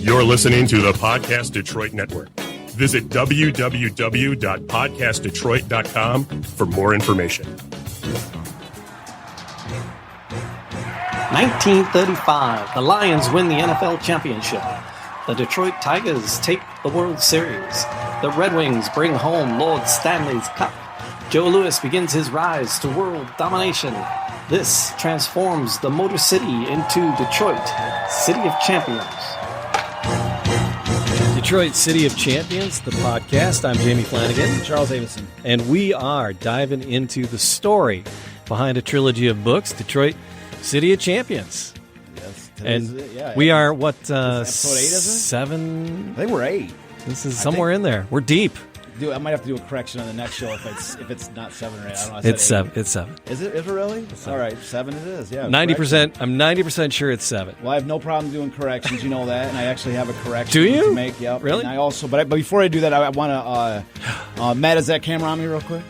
You're listening to the Podcast Detroit Network. Visit www.podcastdetroit.com for more information. 1935, the Lions win the NFL championship. The Detroit Tigers take the World Series. The Red Wings bring home Lord Stanley's Cup. Joe Louis begins his rise to world domination. This transforms the Motor City into Detroit, City of Champions. Detroit City of Champions, the podcast. I'm Jamie Flanagan. Charles Avison. And we are diving into the story behind a trilogy of books, Detroit City of Champions. Yes. And we are, what, episode 8, is it? 7? I think we're 8. This is somewhere in there. We're deep. I might have to do a correction on the next show if it's not 7 or 8. I don't know. It's 7. It's 7. Is it really? All right, 7 it is. Yeah. 90%. I'm 90% sure it's 7. Well, I have no problem doing corrections. You know that, and I actually have a correction. Do you? To make. Yep. Really? And I also, but before I do that, I want to. Matt, is that camera on me real quick?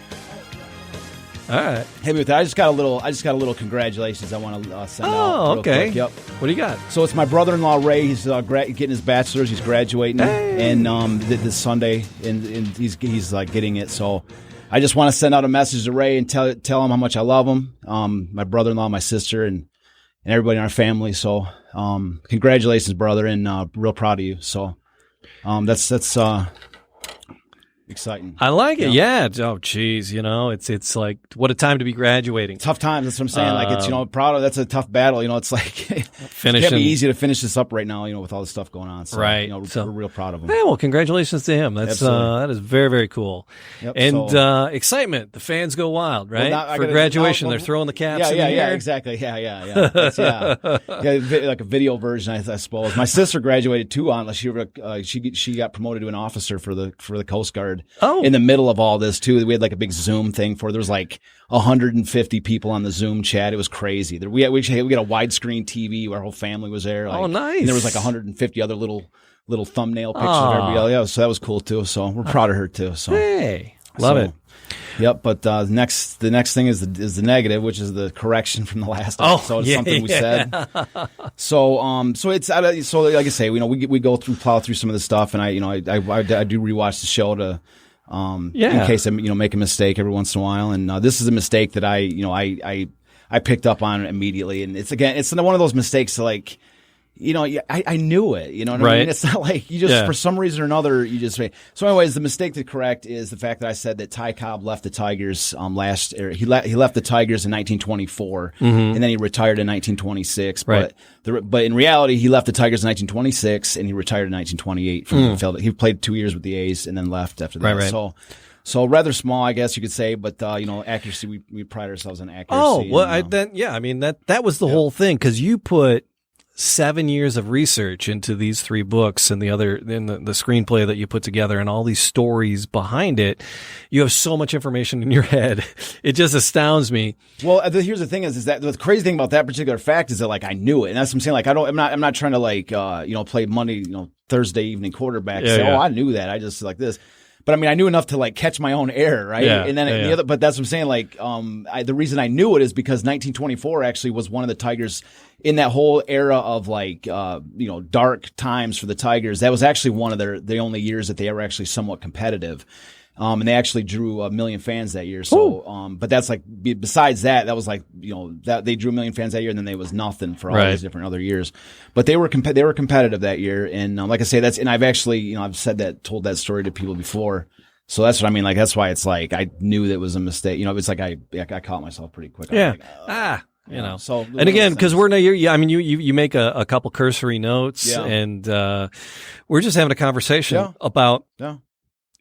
All right. Hey, with that, I just got a little congratulations. I want to send out. Oh, real okay. Quick. Yep. What do you got? So it's my brother-in-law Ray. He's getting his bachelor's. He's graduating, and this Sunday, and he's getting it. So I just want to send out a message to Ray and tell him how much I love him. My brother-in-law, my sister, and everybody in our family. So congratulations, brother, and real proud of you. So that's exciting. I like it. Yeah. Oh, geez. It's like, what a time to be graduating. Tough times. That's what I'm saying. Like, it's, proud of, that's a tough battle. It's like, it can't be easy to finish this up right now, with all the stuff going on. So, right. We're real proud of him. Yeah, well, congratulations to him. That is very, very cool. Yep, and excitement. The fans go wild, right? For graduation, they're throwing the caps in the air. Yeah, exactly. Yeah. Like a video version, I suppose. My sister graduated too. She got promoted to an officer for the Coast Guard. Oh. In the middle of all this too, we had like a big Zoom thing there was like 150 people on the Zoom chat. It was crazy. We got a widescreen TV. Our whole family was there. Oh, nice. And there was like 150 other little thumbnail pictures of everybody. Yeah, so that was cool too. So we're proud of her too. So hey, love it. Yep, but the next thing is the negative, which is the correction from the last episode. Something we said. So it's so like I say, we plow through some of the stuff, and I do rewatch the show to in case I make a mistake every once in a while, and this is a mistake that I picked up on immediately, and it's one of those mistakes that, like, I knew it. You know what I mean? It's not like you just, for some reason or another, you just. So, anyways, the mistake to correct is the fact that I said that Ty Cobb left the Tigers last. He left the Tigers in 1924, and then he retired in 1926. Right. But in reality, he left the Tigers in 1926, and he retired in 1928 from Philadelphia. He played 2 years with the A's and then left after that. Right. So rather small, I guess you could say, but accuracy. We pride ourselves on accuracy. Oh well, that was the whole thing, because you put 7 years of research into these 3 books and the screenplay that you put together and all these stories behind it. You have so much information in your head. It just astounds me. Well, here's the thing is that the crazy thing about that particular fact is that, like, I knew it. And that's what I'm saying. Like, I'm not trying to, like, play Monday, Thursday evening quarterback. I knew that. I just like this. But I mean, I knew enough to, like, catch my own error, right? Yeah, and then but that's what I'm saying. Like, the reason I knew it is because 1924 actually was one of the Tigers in that whole era of, like, dark times for the Tigers. That was actually one of the only years that they were actually somewhat competitive. And they actually drew 1 million fans that year. So, but that's like, besides that was like, that they drew 1 million fans that year, and then there was nothing for all these different other years. But they were competitive that year. And, like I say, and I've actually, I've told that story to people before. So that's what I mean. Like, that's why it's like, I knew that was a mistake. It's like, I caught myself pretty quick. Yeah. So, and again, because you make a couple cursory notes, and we're just having a conversation about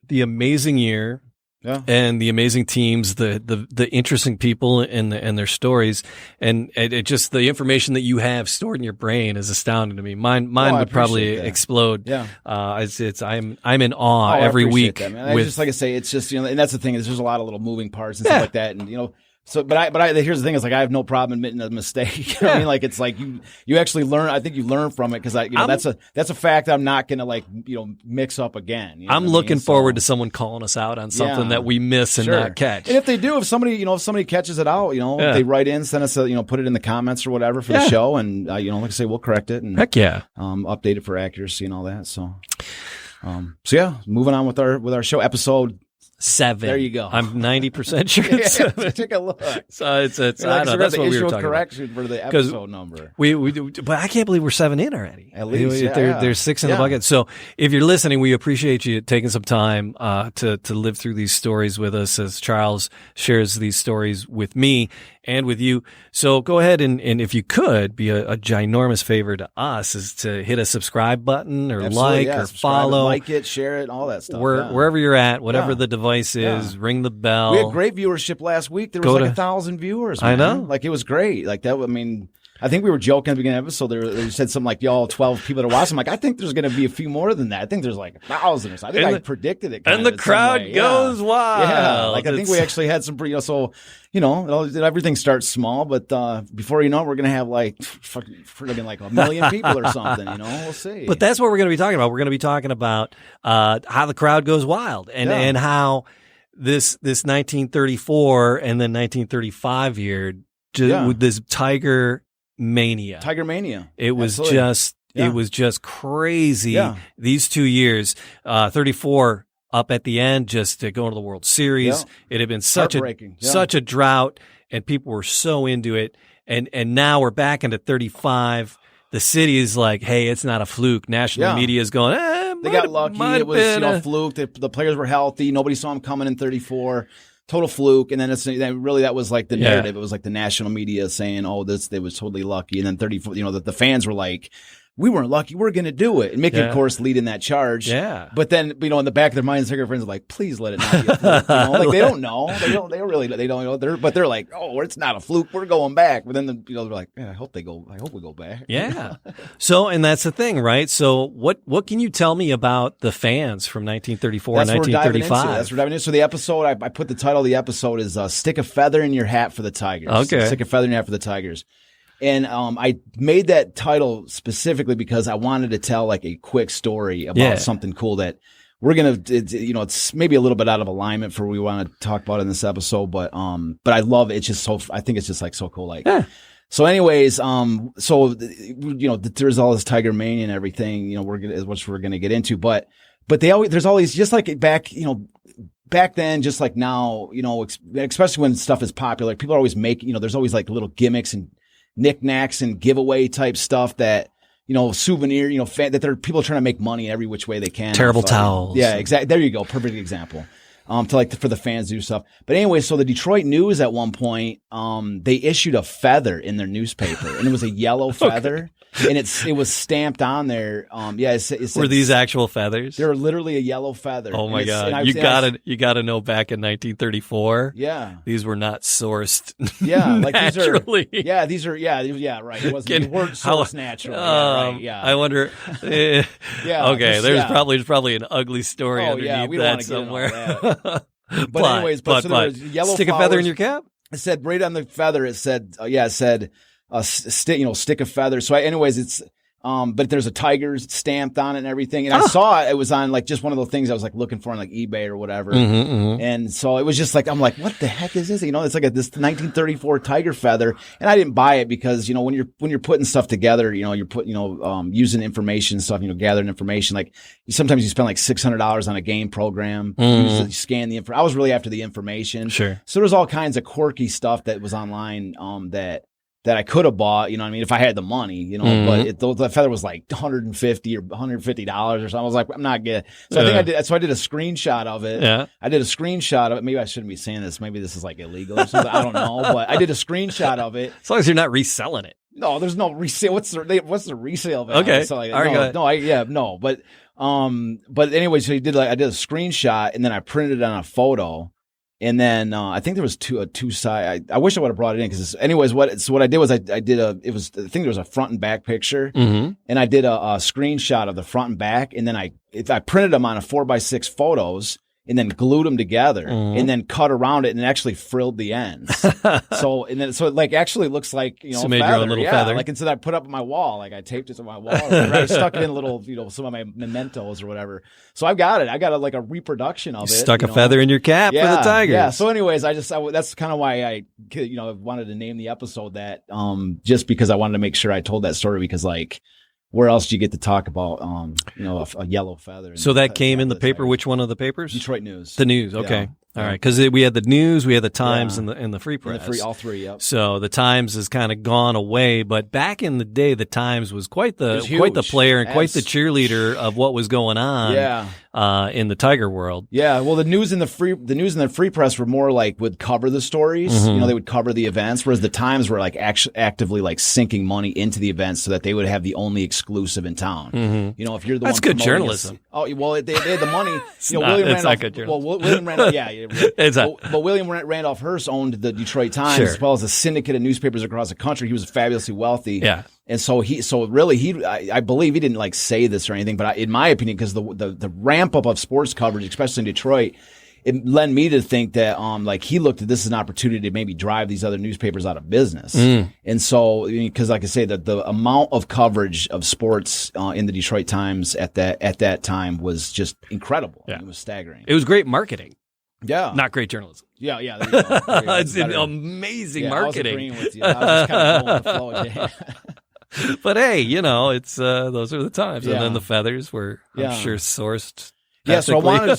the amazing year, and the amazing teams, the interesting people and their stories, and it just, the information that you have stored in your brain is astounding to me. Mine would probably explode. Yeah, I'm in awe every week. That, just like I say, it's just and that's the thing is there's a lot of little moving parts and stuff like that, and So, but here's the thing: is like I have no problem admitting a mistake. You know what I mean? Like it's like you actually learn. I think you learn from it because that's a fact I'm not gonna mix up again. You know I'm looking forward to someone calling us out on something that we miss and not catch. And if they do, if somebody catches it out, if they write in, send us put it in the comments or whatever for the show, and like I say, we'll correct it and update it for accuracy and all that. So moving on with our show episode 7. There you go. I'm 90% sure it's 7. Take a look. So it's I don't know. That's what we were talking correction about. For the episode number. We do, but I can't believe we're 7 in already. At least there's 6 in the bucket. So if you're listening, we appreciate you taking some time to live through these stories with us as Charles shares these stories with me and with you. So go ahead and if you could be a ginormous favor to us is to hit a subscribe button or or follow, like it, share it, all that stuff. Wherever you're at, whatever the device is, ring the bell. We had great viewership last week. There was 1,000 viewers. Man. I know. Like it was great. Like that. I mean, I think we were joking at the beginning of the episode. They said something like, y'all 12 people that are watching. I'm like, I think there's going to be a few more than that. I think there's like 1,000 or so. I think I predicted it. And the crowd goes wild. Yeah. Like I think we actually had some pretty, everything starts small, but before you know it, we're going to have like 1 million people or something, we'll see. But that's what we're going to be talking about. We're going to be talking about how the crowd goes wild and how this 1934 and then 1935 year, with this Tiger mania. It was it was just crazy. Yeah. These 2 years, 34 up at the end, just to go to the World Series. Yeah. It had been such a drought, and people were so into it. And now we're back into 35. The city is like, hey, it's not a fluke. National media is going, they got lucky. It was a fluke. The players were healthy. Nobody saw them coming in 34. Total fluke. And then that was like the narrative. It was like the national media saying, oh, they was totally lucky. And then 34, the fans were like, we weren't lucky. We're going to do it. And Mickey, of course, leading that charge. Yeah. But then, in the back of their minds, their friends are like, please let it not be a fluke. Like they don't know. They don't know. But they're like, oh, it's not a fluke. We're going back. But then, they're like, yeah, I hope we go back. Yeah. So, and that's the thing, right? So what can you tell me about the fans from 1934 and 1935? That's what we're diving into. So the episode, I put the title of the episode is Stick a Feather in Your Hat for the Tigers. Okay. Stick a Feather in Your Hat for the Tigers. And I made that title specifically because I wanted to tell like a quick story about something cool that we're gonna. It's maybe a little bit out of alignment for what we want to talk about in this episode, but I love it. It's just so. I think it's just like so cool. Like, so anyways, there's all this Tiger mania and everything. Which we're gonna get into, but there's always just like back then, just like now, especially when stuff is popular, people are always making. There's always like little gimmicks and knickknacks and giveaway type stuff that, souvenir, that people are trying to make money every which way they can. Terrible towels. Yeah, exactly. There you go. Perfect example. For the fans to do stuff. But anyway, so the Detroit News at one point, they issued a feather in their newspaper, and it was a yellow feather. And it was stamped on there. It said, were these actual feathers? They're literally a yellow feather. Oh my God! You gotta know. Back in 1934, these were not sourced. Yeah, like naturally. These are right. It wasn't. They weren't sourced naturally. I wonder. Okay, there's probably an ugly story underneath that somewhere. But anyways, so there was yellow. Stick a feather in your cap. It said right on the feather. It said, stick a feather. So it's, but there's a tiger stamped on it and everything. And I saw it was on like just one of those things I was like looking for on like eBay or whatever. And so it was just like, I'm like, what the heck is this? It's like this 1934 tiger feather. And I didn't buy it because, when you're putting stuff together, you're putting, using information and stuff, gathering information. Like sometimes you spend like $600 on a game program. You scan the info. I was really after the information. Sure. So there's all kinds of quirky stuff that was online, that I could have bought, if I had the money, but the feather was like $150 or $150 or something. I was like, I'm not good. So I did a screenshot of it. Yeah. I did a screenshot of it. Maybe I shouldn't be saying this. Maybe this is like illegal or something. I don't know, but I did a screenshot of it. As long as you're not reselling it. No, there's no resale. What's the resale value? Okay. So like, all right, no. But anyway, so I did a screenshot and then I printed it on a photo. And then I think there was two side. I wish I would have brought it in because, anyways, what I did was I think there was a front and back picture, and I did a screenshot of the front and back, and then I printed them on a 4x6 photos, and then glued them together and then cut around it and actually frilled the ends. so it like actually looks like, so made your own little feather. Like instead I put up on my wall, like I taped it to my wall, I stuck it in little, some of my mementos or whatever. So I've got it. I got like a reproduction of it. Stuck a feather in your cap for the Tigers. Yeah. So anyways, that's kind of why I wanted to name the episode that, just because I wanted to make sure I told that story, because like, where else do you get to talk about, a yellow feather? So that came in the paper. Which one of the papers? Detroit News. The News. Okay. All right. Because we had the News, we had the Times, and the Free Press. All three. Yep. So the Times has kind of gone away, but back in the day, the Times was quite the player and quite the cheerleader of what was going on. Yeah. In the Tiger world. Yeah. Well, the News and the Free Press were more like would cover the stories. They would cover the events, whereas the Times were like actively like sinking money into the events so that they would have the only exclusive in town. If you're the that's one good journalism. Oh well, they had the money. It's not good journalism. Well, William Randolph. But William Randolph Hearst owned the Detroit Times as well as a syndicate of newspapers across the country. He was fabulously wealthy. Yeah. And so I believe he didn't like say this or anything, but in my opinion, because the ramp up of sports coverage, especially in Detroit, it led me to think that he looked at this as an opportunity to maybe drive these other newspapers out of business. And so, because like I say, the amount of coverage of sports in the Detroit Times at that time was just incredible. Yeah. It was staggering. It was great marketing. Yeah. Not great journalism. Yeah, there you go. It's amazing marketing. I was agreeing with you. I was just kind of going with the flow. But hey, it's those are the times. And then the feathers were, I'm sure, sourced. Yeah, so I wanted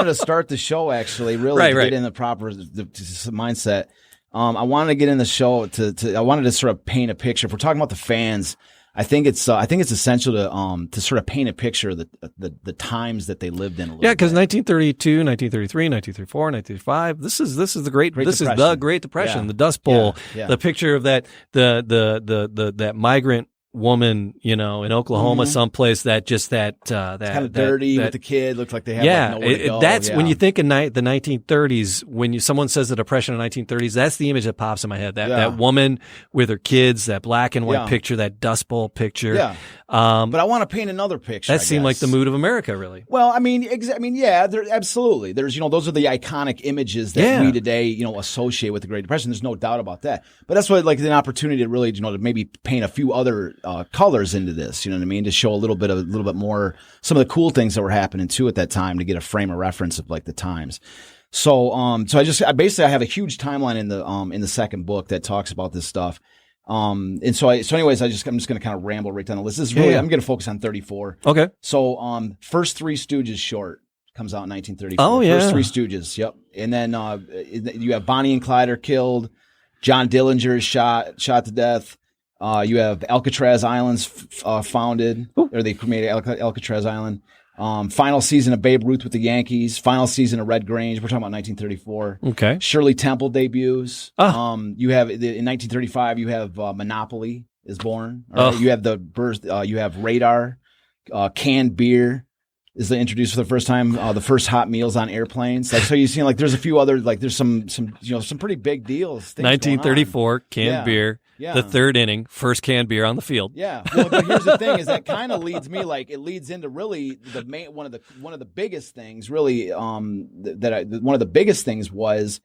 to start the show actually, really to get in the proper mindset. I wanted to get in the show I wanted to sort of paint a picture. If we're talking about the fans, I think it's essential to sort of paint a picture of the times that they lived in a little bit. Yeah, because 1932, 1933, 1934, 1935, this is the Great Depression, the Dust Bowl, the picture of that that migrant woman, in Oklahoma, someplace that kind of dirty with the kid, looks like they have nowhere to go. That's when you think in the 1930s, when someone says the Depression of 1930s, that's the image that pops in my head. That woman with her kids, that black and white picture, that Dust Bowl picture. Yeah. But I want to paint another picture. That seemed like the mood of America, really. Well, absolutely. There's, those are the iconic images that we today, associate with the Great Depression. There's no doubt about that. But that's what, like, an opportunity to really, to maybe paint a few other colors into this, you know what I mean? To show a little bit more, some of the cool things that were happening too at that time, to get a frame of reference of like the times. So, I have a huge timeline in the second book that talks about this stuff. And so anyways, I'm just going to kind of ramble right down the list. This is really, I'm going to focus on 34. Okay. So, first Three Stooges short comes out in 1934. Oh, yeah. First Three Stooges. Yep. And then, you have Bonnie and Clyde are killed. John Dillinger is shot to death. You have Alcatraz Island's founded, or they made Alcatraz Island. Final season of Babe Ruth with the Yankees. Final season of Red Grange. We're talking about 1934. Okay. Shirley Temple debuts. You have in 1935. You have Monopoly is born. Right? You have the birth. You have Radar. Canned beer is introduced for the first time. The first hot meals on airplanes. Like, so you see, like, there's a few other, like, there's some pretty big deals. 1934 canned beer. Yeah. The third inning, first canned beer on the field. Yeah. Well, but here's the thing: is that kind of leads me, like, it leads into really one of the biggest things, really. One of the biggest things was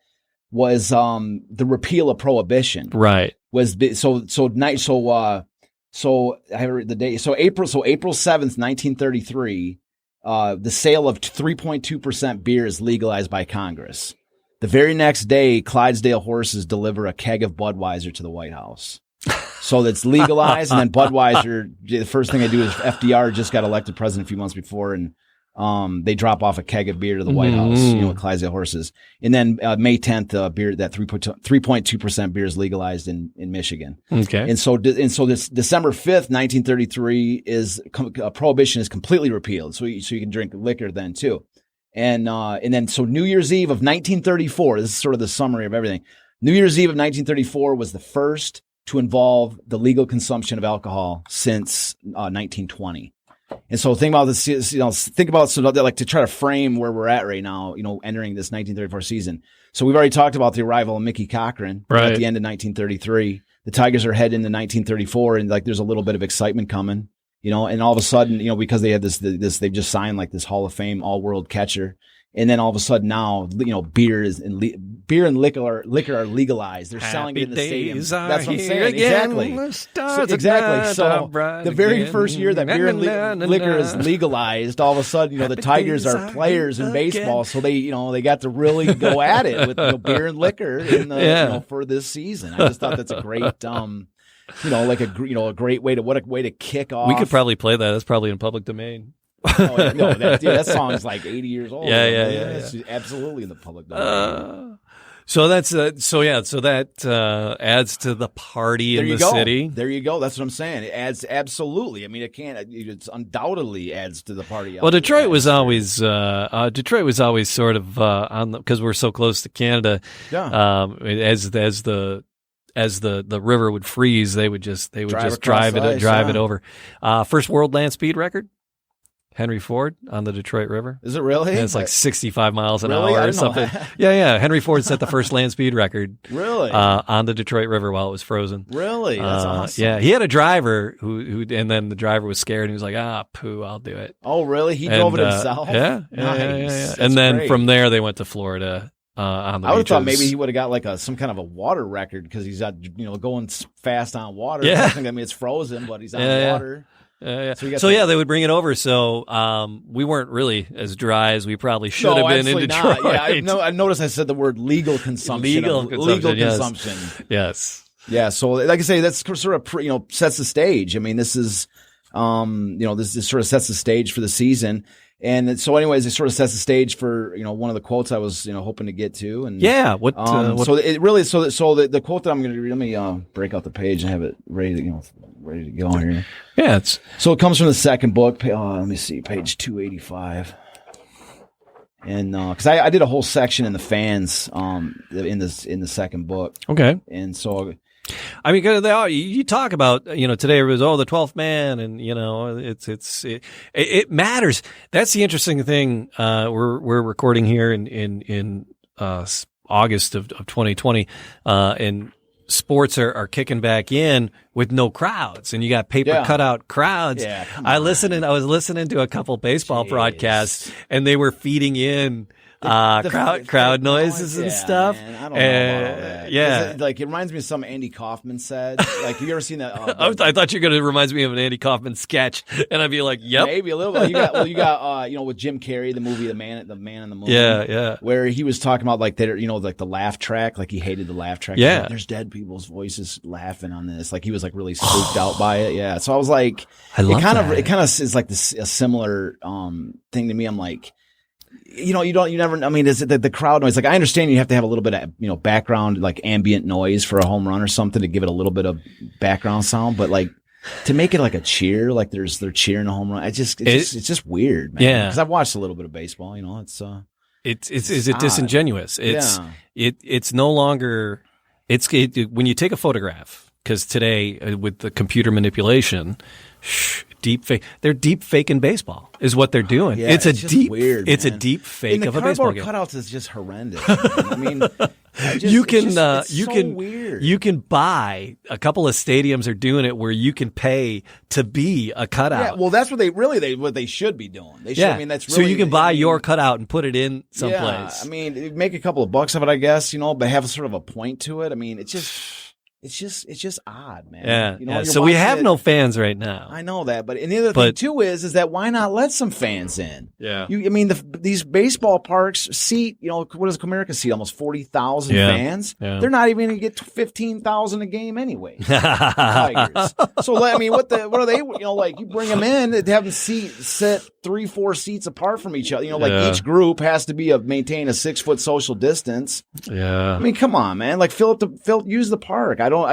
the repeal of prohibition. Right. Was I heard the day. So April 7th, 1933. The sale of 3.2% beer is legalized by Congress. The very next day, Clydesdale horses deliver a keg of Budweiser to the White House. So that's legalized, and then Budweiser, the first thing they do is FDR just got elected president a few months before, and they drop off a keg of beer to the White House, with Clydesdale horses. And then May 10th, beer, that 3.2% beer is legalized in Michigan. Okay. And so this December 5th, 1933 prohibition is completely repealed. So you can drink liquor then too. And then New Year's Eve of 1934, this is sort of the summary of everything. New Year's Eve of 1934 was the first to involve the legal consumption of alcohol since 1920. And so think about this, like, to try to frame where we're at right now, entering this 1934 season. So we've already talked about the arrival of Mickey Cochran at the end of 1933. The Tigers are heading into 1934, and like there's a little bit of excitement coming. And all of a sudden, because they had this, they've just signed like this Hall of Fame all-world catcher And then all of a sudden now, beer and liquor are legalized. They're selling it in the stadiums. That's what I'm saying. Exactly. Exactly. So the very first year that beer and liquor is legalized, all of a sudden, the Tigers are players in baseball. So they got to really go at it with beer and liquor for this season. I just thought that's a great, a great way to kick off. We could probably play that. That's probably in public domain. That song is like 80 years old. Yeah. It's absolutely in the public domain. So that's so that adds to the party in the city. There you go. That's what I'm saying. It adds absolutely. I mean, it's undoubtedly adds to the party. Well, Detroit was always sort of on because we're so close to Canada. Yeah. As the river would freeze, they would just drive it over. First world land speed record. Henry Ford on the Detroit River. Is it really? And it's like 65 miles an hour or something. Yeah. Henry Ford set the first land speed record. Really? On the Detroit River while it was frozen. Really? That's awesome. Yeah. He had a driver who, and then the driver was scared and he was like, poo, I'll do it. Oh, really? He drove it himself? Yeah. Nice. And then great. From there, they went to Florida. On the I would have beaches. thought maybe he would have got like some kind of a water record because he's going fast on water. Yeah. I mean, it's frozen, but he's on water. So they would bring it over. So we weren't really as dry as we probably should have been in Detroit. Not. Yeah, I noticed I said the word legal consumption. Legal consumption. Yes. Yeah. So like I say, that's sort of sets the stage. I mean, this is this sort of sets the stage for the season. And so, anyways, it sort of sets the stage for one of the quotes I was hoping to get to. And so it really the quote that I'm going to read. Let me break out the page and have it ready to go here. Yeah, so it comes from the second book. Let me see, page 285. And because I did a whole section in the fans in the second book. Okay, and so. I mean, you talk about, today it was, the 12th man, and, it matters. That's the interesting thing. We're recording here in August of 2020, and sports are kicking back in with no crowds, and you got paper cutout crowds. Yeah, I was listening to a couple baseball broadcasts, and they were feeding in crowd noises and stuff. Man, I don't know about all that. Yeah. It reminds me of something Andy Kaufman said. Like, have you ever seen that? I thought you were going to remind me of an Andy Kaufman sketch, and I'd be like, yep. Maybe a little bit. You got with Jim Carrey, the movie, the Man in the Moon. Yeah. Where he was talking about like the laugh track, like he hated the laugh track. Yeah. Like, there's dead people's voices laughing on this. Like he was like really spooked out by it. Yeah. So I was like, it kind of is like a similar thing to me. I'm like, you never, I mean, is it the crowd noise? Like, I understand you have to have a little bit of, background, like ambient noise for a home run or something to give it a little bit of background sound, but like to make it like a cheer, like they're cheering a home run. It's just weird, man. Yeah. Cause I've watched a little bit of baseball, is it disingenuous? It's no longer, when you take a photograph, cause today with the computer manipulation, deep fake. They're deep faking baseball is what they're doing. Yeah, it's a deep fake of a baseball game. The cardboard cutouts is just horrendous. I mean, weird. You can buy a couple of stadiums are doing it where you can pay to be a cutout. Yeah, well, that's what they should be doing. They should. Yeah. I mean, that's really, so you can buy your cutout and put it in someplace. Yeah, I mean, make a couple of bucks of it, I guess, but have sort of a point to it. I mean, it's just odd, man. Yeah. So we have no fans right now. I know that, but and the other thing too is that why not let some fans in? Yeah. These baseball parks seat, what does Comerica seat? Almost 40,000 fans. Yeah. They're not even going to get 15,000 a game anyway. Tigers. So I mean, what are they? You bring them in, have them sit 3-4 seats apart from each other. Each group has to maintain a 6-foot social distance. Yeah. I mean, come on, man. Like use the park. I don't know.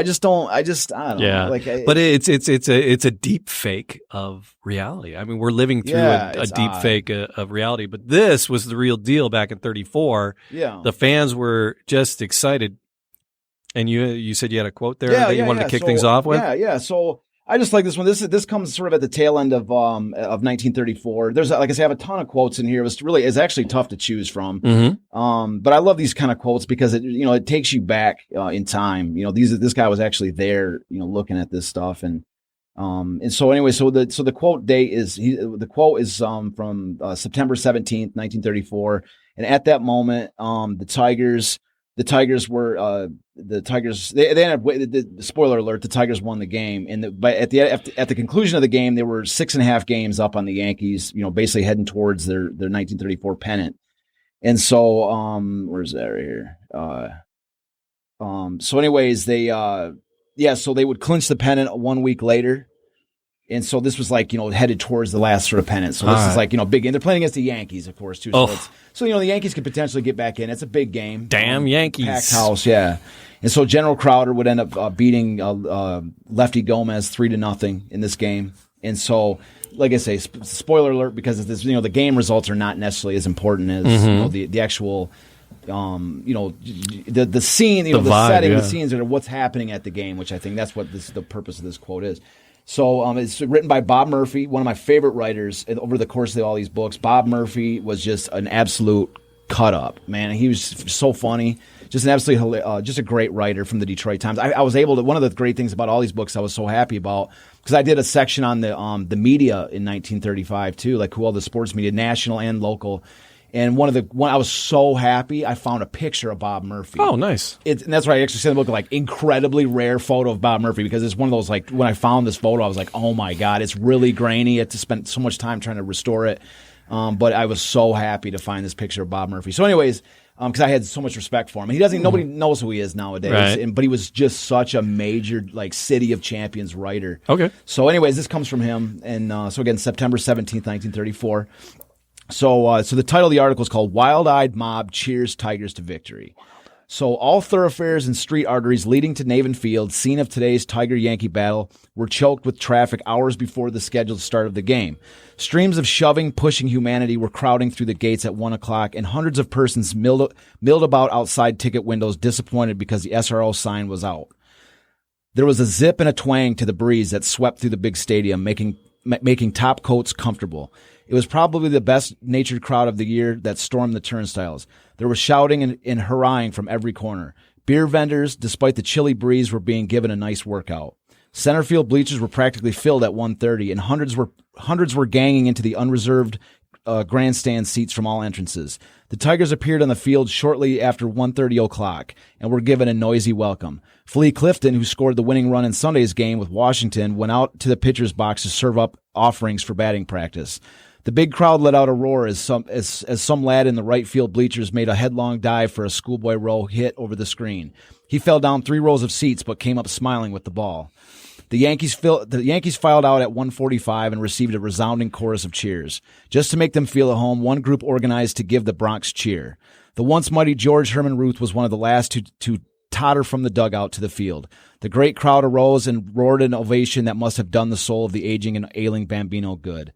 But it's a deep fake of reality. I mean, we're living through a deep fake of reality, but this was the real deal back in 34. Yeah. The fans were just excited. And you said you had a quote there that you wanted to kick things off with? Yeah. So I just like this one. This comes sort of at the tail end of 1934. There's, like I say, I have a ton of quotes in here. It's actually tough to choose from. Mm-hmm. But I love these kind of quotes because it takes you back in time. This guy was actually there, looking at this stuff. And And so anyway, so the quote date is from September 17th, 1934. And at that moment, the Tigers were they ended up, the spoiler alert, the Tigers won the game. And but at the conclusion of the game, they were 6.5 games up on the Yankees, basically heading towards their 1934 pennant. And so, where's that right here? So anyways, so they would clinch the pennant 1 week later. And so this was like, headed towards the last sort of pennant. So this is like, big game. They're playing against the Yankees, of course, too. So the Yankees could potentially get back in. It's a big game. Damn Yankees. Packed house, yeah. And so General Crowder would end up beating Lefty Gomez 3-0 in this game. And so, like I say, spoiler alert, because of this, the game results are not necessarily as important as the actual the scene, the vibe, setting, the scenes are what's happening at the game, which I think that's what the purpose of this quote is. So it's written by Bob Murphy, one of my favorite writers over the course of all these books. Bob Murphy was just an absolute cut up, man. He was so funny, just an absolutely just a great writer from the Detroit Times. I was able to, one of the great things about all these books I was so happy about, because I did a section on the media in 1935 too, like who all the sports media, national and local. And I was so happy I found a picture of Bob Murphy. Oh, nice. And that's why I actually sent the book, like, incredibly rare photo of Bob Murphy, because it's one of those, like, when I found this photo, I was like, oh my God, it's really grainy. I had to spend so much time trying to restore it. But I was so happy to find this picture of Bob Murphy. So anyways, because I had so much respect for him. Nobody knows who he is nowadays. Right. But he was just such a major, like, City of Champions writer. Okay. So anyways, this comes from him. And so again, September 17th, 1934. So the title of the article is called "Wild-Eyed Mob Cheers Tigers to Victory." So all thoroughfares and street arteries leading to Navin Field, scene of today's Tiger-Yankee battle, were choked with traffic hours before the scheduled start of the game. Streams of shoving, pushing humanity were crowding through the gates at 1 o'clock, and hundreds of persons milled about outside ticket windows, disappointed because the SRO sign was out. There was a zip and a twang to the breeze that swept through the big stadium, making top coats comfortable. It was probably the best-natured crowd of the year that stormed the turnstiles. There was shouting and hurrahing from every corner. Beer vendors, despite the chilly breeze, were being given a nice workout. Center field bleachers were practically filled at 1:30, and hundreds were ganging into the unreserved grandstand seats from all entrances. The Tigers appeared on the field shortly after 1:30 o'clock and were given a noisy welcome. Flea Clifton, who scored the winning run in Sunday's game with Washington, went out to the pitcher's box to serve up offerings for batting practice. The big crowd let out a roar as some lad in the right field bleachers made a headlong dive for a schoolboy row hit over the screen. He fell down 3 rows of seats but came up smiling with the ball. The Yankees filed out at 1:45 and received a resounding chorus of cheers. Just to make them feel at home, one group organized to give the Bronx cheer. The once mighty George Herman Ruth was one of the last to totter from the dugout to the field. The great crowd arose and roared an ovation that must have done the soul of the aging and ailing Bambino good.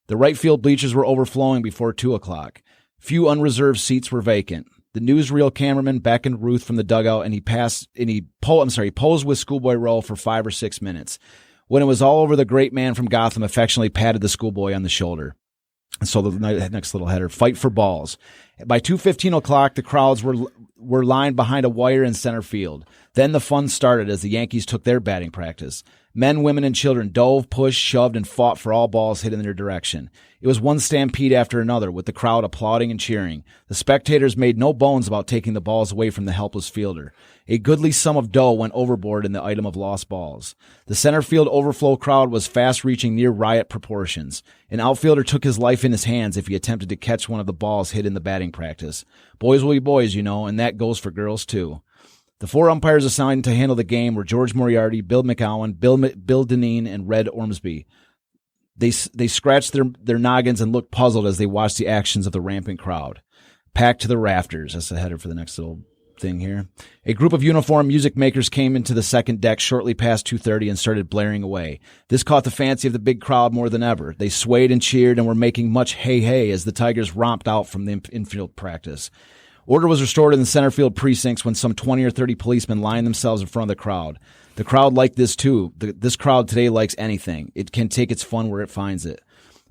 The right field bleachers were overflowing before 2 o'clock. Few unreserved seats were vacant. The newsreel cameraman beckoned Ruth from the dugout, and he posed with Schoolboy Rowe for 5 or 6 minutes. When it was all over, the great man from Gotham affectionately patted the schoolboy on the shoulder. And so the next little header: fight for balls. By 2:15 o'clock, the crowds were lined behind a wire in center field. Then the fun started as the Yankees took their batting practice. Men, women, and children dove, pushed, shoved, and fought for all balls hit in their direction. It was one stampede after another, with the crowd applauding and cheering. The spectators made no bones about taking the balls away from the helpless fielder. A goodly sum of dough went overboard in the item of lost balls. The center field overflow crowd was fast reaching near riot proportions. An outfielder took his life in his hands if he attempted to catch one of the balls hit in the batting practice. Boys will be boys, and that goes for girls too. The 4 umpires assigned to handle the game were George Moriarty, Bill McGowan, Bill Dineen, and Red Ormsby. They scratched their noggins and looked puzzled as they watched the actions of the rampant crowd. Packed to the rafters. That's the header for the next little thing here. A group of uniformed music makers came into the second deck shortly past 2:30 and started blaring away. This caught the fancy of the big crowd more than ever. They swayed and cheered and were making much hey-hey as the Tigers romped out from the infield practice. Order was restored in the center field precincts when some 20 or 30 policemen lined themselves in front of the crowd. The crowd liked this too. This crowd today likes anything. It can take its fun where it finds it.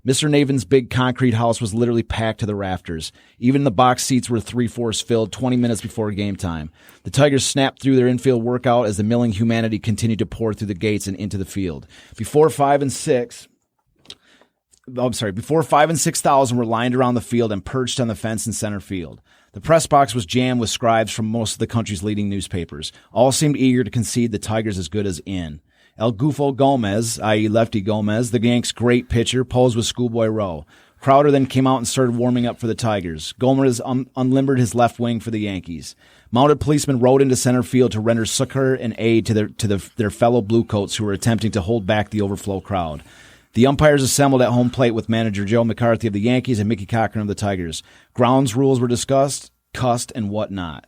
Mr. Navin's big concrete house was literally packed to the rafters. Even the box seats were 3/4 filled 20 minutes before game time. The Tigers snapped through their infield workout as the milling humanity continued to pour through the gates and into the field. Before 5 and 6,000 were lined around the field and perched on the fence in center field. The press box was jammed with scribes from most of the country's leading newspapers. All seemed eager to concede the Tigers as good as in. El Gufo Gomez, i.e. Lefty Gomez, the Yanks' great pitcher, posed with Schoolboy Rowe. Crowder then came out and started warming up for the Tigers. Gomez unlimbered his left wing for the Yankees. Mounted policemen rode into center field to render succor and aid to their fellow bluecoats who were attempting to hold back the overflow crowd. The umpires assembled at home plate with manager Joe McCarthy of the Yankees and Mickey Cochran of the Tigers. Grounds rules were discussed, cussed, and whatnot.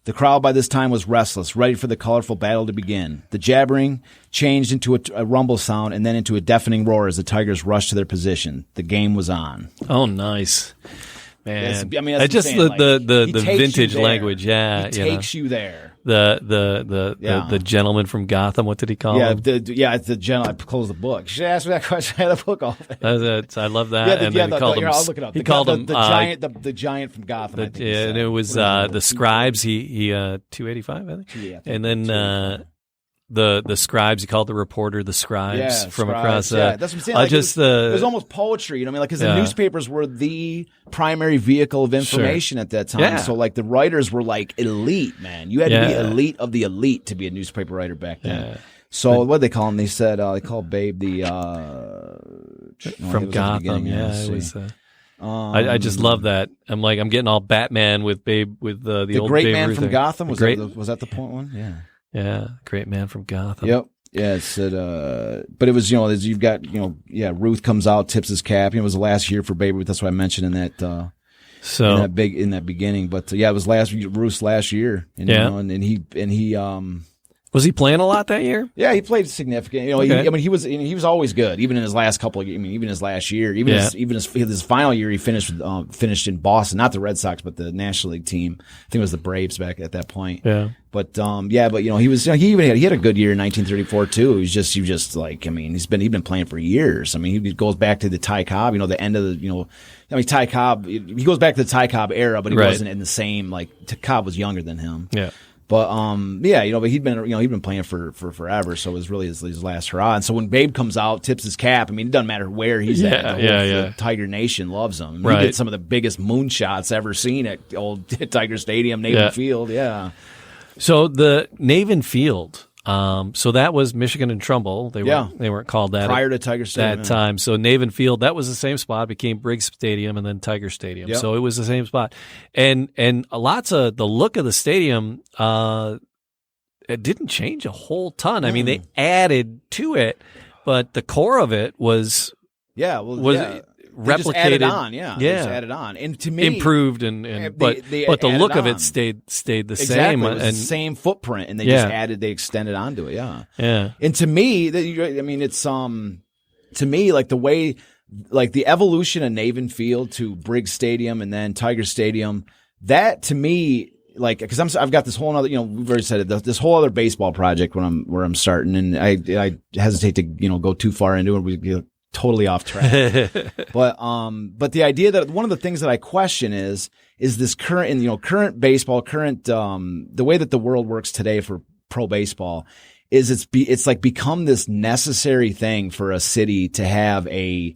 The crowd by this time was restless, ready for the colorful battle to begin. The jabbering changed into a rumble sound and then into a deafening roar as the Tigers rushed to their position. The game was on. Oh, nice. Man, that's just the vintage language. Yeah, he takes you there. The gentleman from Gotham. What did he call him? It's the gentleman. I closed the book. You should ask me that question. I had a book off. I love that. I'll look it up. He called him the giant from Gotham. And it was the scribes. He 285, I think. Yeah, and then. The scribes, he called the reporter the scribes from across. That's what I'm saying. Like, it was almost poetry. You know what I mean? Like, because the newspapers were the primary vehicle of information at that time. Yeah. So, like, the writers were like elite, man. You had to be elite of the elite to be a newspaper writer back then. Yeah. So, what did they call him? They said they called Babe the from Gotham. Yeah, it was. I just love that. I'm getting all Batman with Babe with the old great Babe man Ruth from thing. Gotham. Was that the point one? Yeah. Yeah, great man from Gotham. Yep. Yeah, it said, but it was, you've got, Ruth comes out, tips his cap. It was the last year for Babe Ruth. That's what I mentioned in that, in that beginning. But it was Ruth's last year. And, and he, was he playing a lot that year? Yeah, he played significant. He was always good, even in his last couple of. Even his last year, his final year, he finished in Boston, not the Red Sox, but the National League team. I think it was the Braves back at that point. Yeah. But he had a good year in 1934 too. He's just like, he's been playing for years. He goes back to the Ty Cobb, the end of the, Ty Cobb. He goes back to the Ty Cobb era, but he wasn't in the same Cobb was younger than him. Yeah. But but he'd been playing for forever, so it was really his last hurrah. And so when Babe comes out, tips his cap. It doesn't matter where he's at. The Tiger Nation loves him. He did some of the biggest moonshots ever seen at old Tiger Stadium, Navin Field. Yeah. So the Navin Field. So that was Michigan and Trumbull. They weren't called that prior to Tiger Stadium that time. So Navin Field, that was the same spot, became Briggs Stadium and then Tiger Stadium. Yep. So it was the same spot. And lots of the look of the stadium, it didn't change a whole ton. They added to it, but the core of it was replicated just added on, and to me improved but the look of it stayed the same. It was the same footprint, and they extended onto it. And to me, it's to me the way the evolution of Navin Field to Briggs Stadium and then Tiger Stadium, that to me, because I've got this whole other, we've already said it, this whole other baseball project where I'm starting, and I hesitate to go too far into it. We totally off track. But the idea that one of the things that I question is this current baseball, the way that the world works today for pro baseball is it's become this necessary thing for a city to have a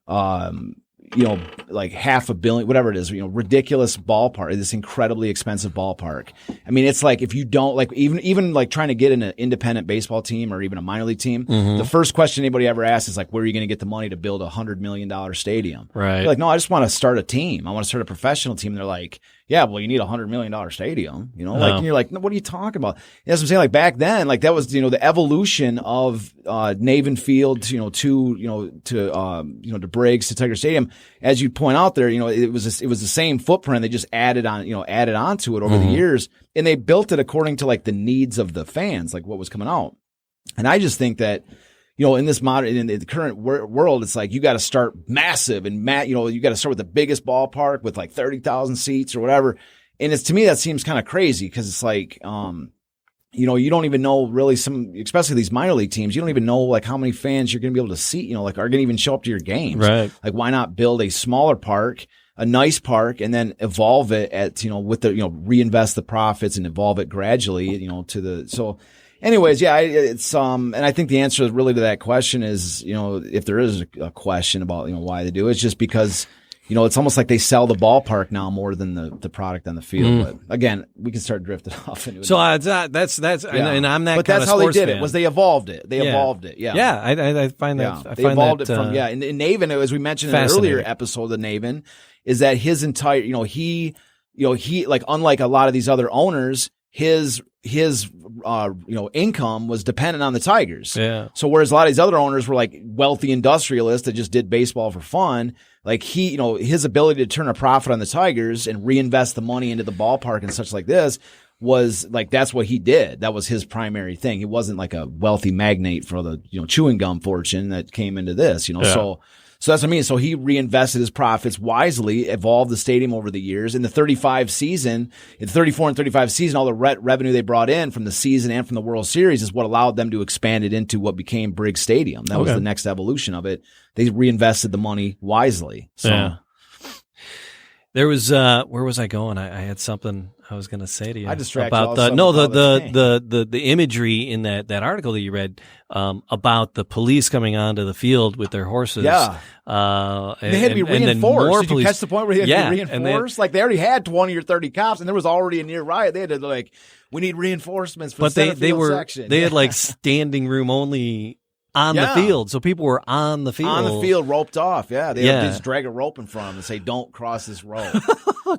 $500 million, whatever it is, ridiculous ballpark, this incredibly expensive ballpark. It's like if you don't even trying to get in an independent baseball team or even a minor league team, the first question anybody ever asks is where are you going to get the money to build $100 million stadium? Right. You're like, no, I just want to start a team. I want to start a professional team. And they're like, yeah, well, you need $100 million stadium, and you're like, no, what are you talking about? That's what I'm saying. Back then, that was, the evolution of, Navin Field, to Briggs, to Tiger Stadium. As you point out there, it was the same footprint. They just added onto it over the years, and they built it according to the needs of the fans, what was coming out. And I just think that, in this in the current world, it's you got to start massive and you got to start with the biggest ballpark with 30,000 seats or whatever. And to me, that seems kind of crazy because it's you don't even know really especially these minor league teams, you don't even know like how many fans you're going to be able to see, like are going to even show up to your games. Right. Like why not build a smaller park, a nice park, and then evolve it with the, reinvest the profits and evolve it gradually, so anyways, yeah, it's, and I think the answer really to that question is, if there is a question about, why they do it, it's just because, it's almost like they sell the ballpark now more than the product on the field. But again, we can start drifting off into it. So that's and I'm that. But kind that's of how they sports did fan. it. Was they evolved it? They evolved it. Yeah. Yeah, I find that. They evolved it from in Navin, as we mentioned in an earlier episode of Navin, is that his entire he like unlike a lot of these other owners, his income was dependent on the Tigers. Yeah. So whereas a lot of these other owners were like wealthy industrialists that just did baseball for fun, like his ability to turn a profit on the Tigers and reinvest the money into the ballpark and such like this was like, that's what he did. That was his primary thing. He wasn't like a wealthy magnate for the, chewing gum fortune that came into this, So that's what I mean. So he reinvested his profits wisely, evolved the stadium over the years. In the 34 and 35 season, all the revenue they brought in from the season and from the World Series is what allowed them to expand it into what became Briggs Stadium. That was the next evolution of it. They reinvested the money wisely. So. Yeah. There was where was I going? I had something I was going to say to you. I distracted about the imagery in that article that you read about the police coming onto the field with their horses. Yeah, they had to be reinforced. Did you catch the point where they had to be reinforced? Like they already had 20 or 30 cops, and there was already a near riot. They had to we need reinforcements for the center field section. They had like standing room only. On the field. So people were on the field. On the field, roped off. Yeah. They had to just drag a rope in front of them and say, don't cross this rope.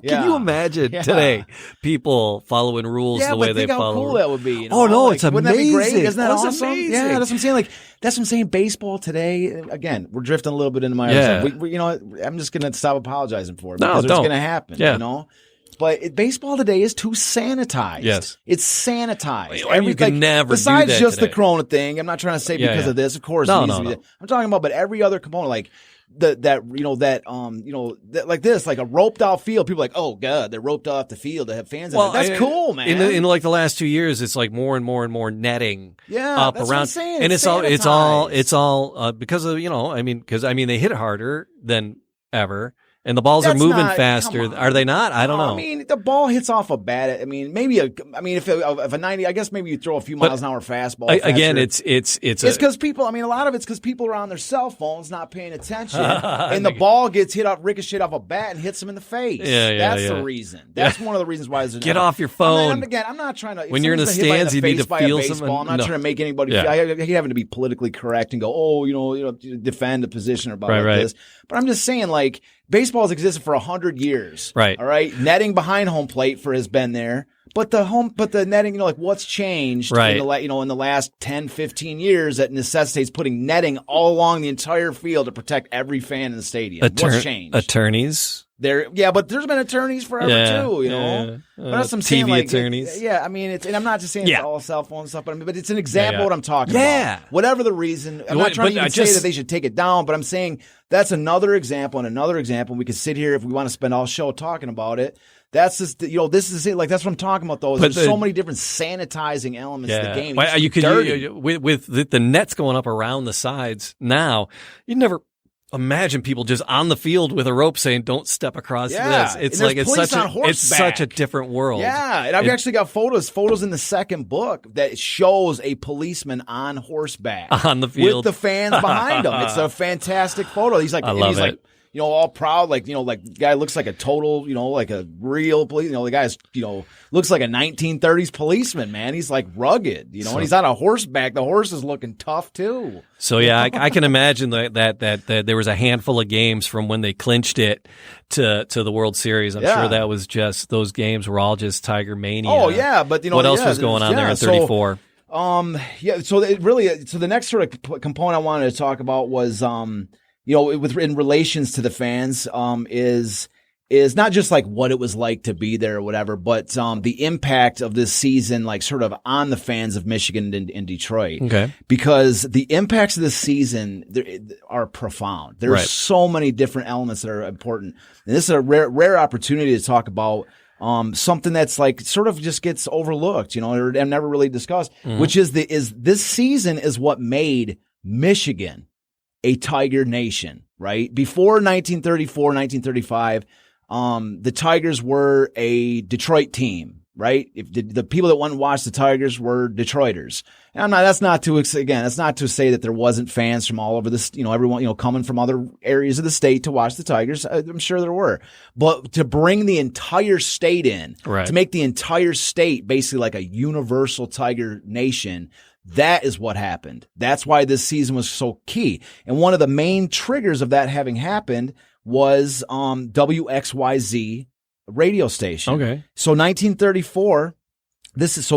Can you imagine today people following rules the way they follow? Yeah, but think how cool that would be. Oh, no, it's amazing. Wouldn't that be great? Isn't that awesome? Amazing. Yeah, that's what I'm saying. That's what I'm saying. Baseball today, again, we're drifting a little bit into my other stuff. We, I'm just going to stop apologizing for it because it's going to happen, But baseball today is too sanitized. Yes. It's sanitized. You can never besides do that just today. the Corona thing, I'm not trying to say because of this. Of course, it needs to be. I'm talking about, but every other component, like like this, like a roped out field. People are like, oh god, they're roped off the field to have fans. Well, that's cool, man. In like the last 2 years, it's like more and more and more netting. Yeah, up that's around, what I'm saying. and it's all because of because they hit it harder than ever. And the balls are moving faster. Are they not? I don't know. I mean, the ball hits off a bat. I mean, if a 90, I guess maybe you throw a few miles an hour fastball. Again, it's because people. I mean, a lot of it's because people are on their cell phones, not paying attention, and the ball gets ricocheted off a bat and hits them in the face. That's the reason. That's one of the reasons why. Get off your phone. I'm not trying to. When you're in the stands, you need to feel something. I'm not trying to make anybody. I having to be politically correct and go, defend a position or this. But I'm just saying, like. Baseball has existed for 100 years. Right. All right. Netting behind home plate has been there. But the netting, what's changed in the last 10, 15 years that necessitates putting netting all along the entire field to protect every fan in the stadium. What's changed? Attorneys. But there's been attorneys forever too, But that's what I'm saying. TV attorneys. I mean, and I'm not just saying it's all cell phone stuff, but it's an example of what I'm talking about. Whatever the reason, I'm not trying to even say that they should take it down, but I'm saying that's another example and another example. We could sit here if we want to spend all show talking about it. That's just this is it. Like that's what I'm talking about. Though there's so many different sanitizing elements to the game. With the nets going up around the sides now, you never. Imagine people just on the field with a rope saying, "Don't step across this." It's like it's such a different world. Yeah, and I've actually got photos in the second book that shows a policeman on horseback on the field with the fans behind him. It's a fantastic photo. He's like, like all proud, like guy looks like a total, like a real police. The guy's, looks like a 1930s policeman, man. He's like rugged, and he's on a horseback. The horse is looking tough too. So yeah, I can imagine that there was a handful of games from when they clinched it to the World Series. I'm sure that was just those games were all just Tiger mania. Oh yeah, but what else was going on there in 34? So the next sort of component I wanted to talk about was in relations to the fans, is not just like what it was like to be there or whatever, but the impact of this season, like sort of on the fans of Michigan and Detroit. Okay. Because the impacts of this season are profound. There are so many different elements that are important. And this is a rare opportunity to talk about something that's like sort of just gets overlooked, or never really discussed, which is this season is what made Michigan a Tiger nation, right? Before 1934, 1935, the Tigers were a Detroit team, right? If the people that went and watched the Tigers were Detroiters. And that's not to say that there wasn't fans from all over this, everyone, coming from other areas of the state to watch the Tigers. I'm sure there were. But to bring the entire state in, to make the entire state basically like a universal Tiger nation, that is what happened. That's why this season was so key. And one of the main triggers of that having happened was WXYZ radio station. Okay. So 1934, this is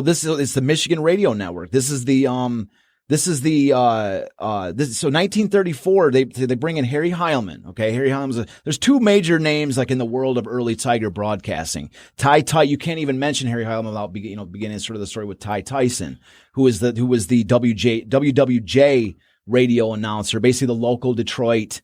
the Michigan Radio Network. So 1934, they bring in Harry Heilman. Okay. Harry Heilman's there's two major names like in the world of early Tiger broadcasting. You can't even mention Harry Heilman without beginning sort of the story with Ty Tyson, who was the WWJ radio announcer, basically the local Detroit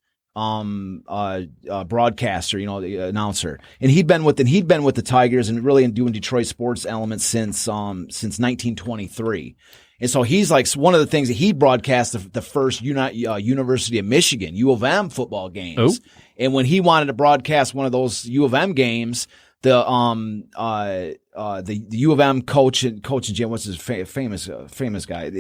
broadcaster, the announcer. And he'd been with the Tigers and really doing Detroit sports elements since 1923. And so he's like, one of the things that he broadcast the first University of Michigan, U of M football games. Oh. And when he wanted to broadcast one of those U of M games, the U of M coach and Jim, what's his famous guy?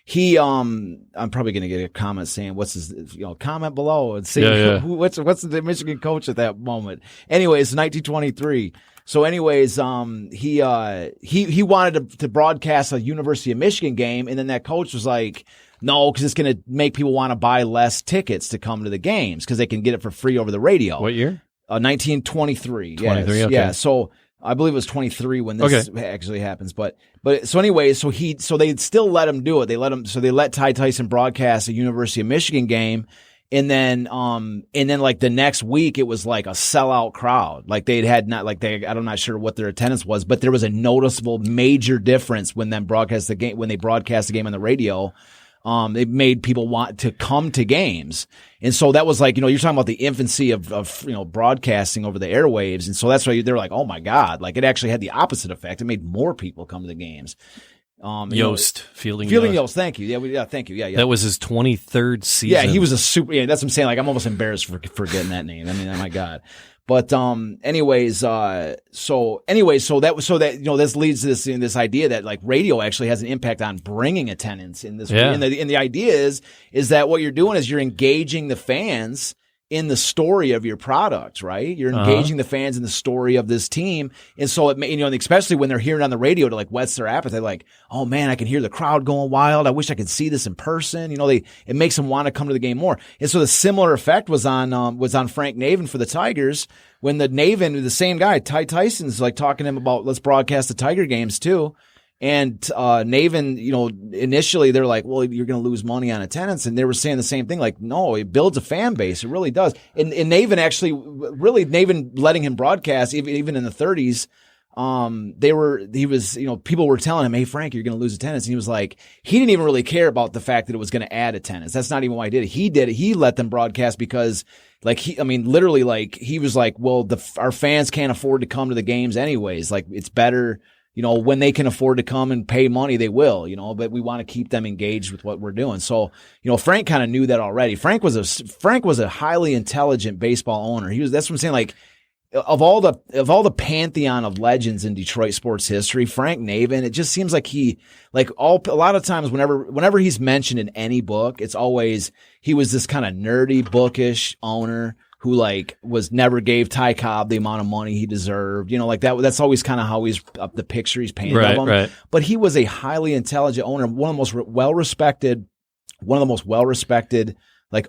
I'm probably going to get a comment saying, what's his, comment below and see what's the Michigan coach at that moment. Anyways, 1923. So anyways, he wanted to broadcast a University of Michigan game. And then that coach was like, no, because it's going to make people want to buy less tickets to come to the games because they can get it for free over the radio. What year? 1923. 23, yes. okay. Yeah. So I believe it was 23 when this actually happens. But so anyway, so they still let him do it. They let Ty Tyson broadcast a University of Michigan game. And then like the next week, it was like a sellout crowd. Like I'm not sure what their attendance was, but there was a noticeable major difference when they broadcast the game on the radio. It made people want to come to games. And so that was like, you're talking about the infancy of broadcasting over the airwaves. And so that's why they're like, oh my God, like it actually had the opposite effect. It made more people come to the games. Fielding Yost. Thank you. Yeah. Thank you. Yeah. That was his 23rd season. Yeah. He was a super, that's what I'm saying. Like I'm almost embarrassed for forgetting that name. I mean, oh my God. But, this leads to this idea that like radio actually has an impact on bringing attendance in this way. And the idea is that what you're doing is you're engaging the fans in the story of your product, right? You're engaging the fans in the story of this team. And so it may, and especially when they're hearing it on the radio to like whets their appetite, like, oh man, I can hear the crowd going wild. I wish I could see this in person. It makes them want to come to the game more. And so the similar effect was on Frank Navin for the Tigers when the same guy, Ty Tyson's like talking to him about, let's broadcast the Tiger games too. And Navin, initially they're like, well, you're going to lose money on attendance. And they were saying the same thing, like, no, it builds a fan base. It really does. And Navin Navin letting him broadcast, even in the 30s, people were telling him, hey, Frank, you're going to lose attendance. And he was like, he didn't even really care about the fact that it was going to add attendance. That's not even why he did it. He did it. He let them broadcast because he was like, well, our fans can't afford to come to the games anyways. Like it's better. When they can afford to come and pay money, they will, but we want to keep them engaged with what we're doing. So, Frank kind of knew that already. Frank was a highly intelligent baseball owner. That's what I'm saying. Like of all the pantheon of legends in Detroit sports history, Frank Navin, it just seems like a lot of times whenever he's mentioned in any book, it's always, he was this kind of nerdy, bookish owner who never gave Ty Cobb the amount of money he deserved, that. That's always kind of how the picture he's painted of him. Right. But he was a highly intelligent owner, one of the most well respected